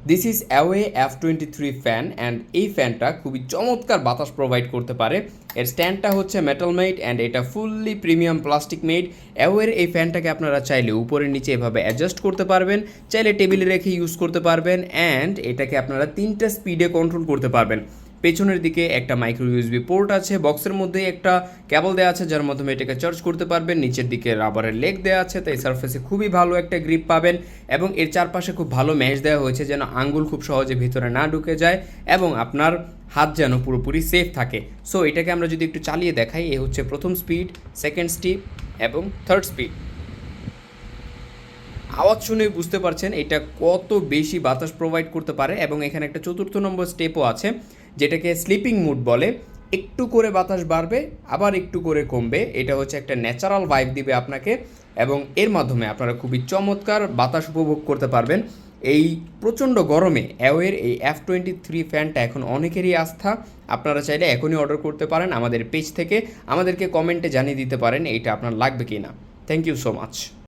This is away F23 fan and এই ফ্যানটা খুবই চমৎকার বাতাস প্রোভাইড করতে পারে। এর স্ট্যান্ডটা হচ্ছে মেটাল মেড অ্যান্ড এটা ফুললি প্রিমিয়াম প্লাস্টিক মেড। অ্যাওয়ের এই ফ্যানটাকে আপনারা চাইলে উপরের নিচে এভাবে অ্যাডজাস্ট করতে পারবেন, চাইলে টেবিলে রেখে ইউজ করতে পারবেন অ্যান্ড এটাকে আপনারা 3টা স্পিডে কন্ট্রোল করতে পারবেন। পেছনের দিকে একটা মাইক্রো ইউএসবি পোর্ট আছে, বক্সের মধ্যে একটা কেবল দেওয়া আছে যার মাধ্যমে এটাকে চার্জ করতে পারবেন। নিচের দিকে রাবারের লেগ দেওয়া আছে, তাই সারফেসে খুবই ভালো একটা গ্রিপ পাবেন এবং এর চারপাশে খুব ভালো ম্যাশ দেওয়া হয়েছে যেন আঙ্গুল খুব সহজে ভিতরে না ঢুকে যায় এবং আপনার হাত যেন পুরোপুরি সেফ থাকে। সো এটাকে আমরা যদি একটু চালিয়ে দেখাই, এ হচ্ছে প্রথম স্পিড, সেকেন্ড স্পিড এবং থার্ড স্পিড। আওয়াজ শুনেই বুঝতে পারছেন এটা কত বেশি বাতাস প্রোভাইড করতে পারে এবং এখানে একটা চতুর্থ নম্বর স্টেপও আছে যেটাকে স্লিপিং মুড বলে। একটু করে বাতাস বাড়বে আবার একটু করে কমবে, এটা হচ্ছে একটা ন্যাচারাল ভাইব দিবে আপনাকে এবং এর মাধ্যমে আপনারা খুবই চমৎকার বাতাস উপভোগ করতে পারবেন। এই প্রচণ্ড গরমে অ্যাওয়ের এই F23 ফ্যানটা এখন অনেকেরই আস্থা। আপনারা চাইলে এখনই অর্ডার করতে পারেন আমাদের পেজ থেকে, আমাদেরকে কমেন্টে জানিয়ে দিতে পারেন এইটা আপনার লাগবে কি না। Thank you so much.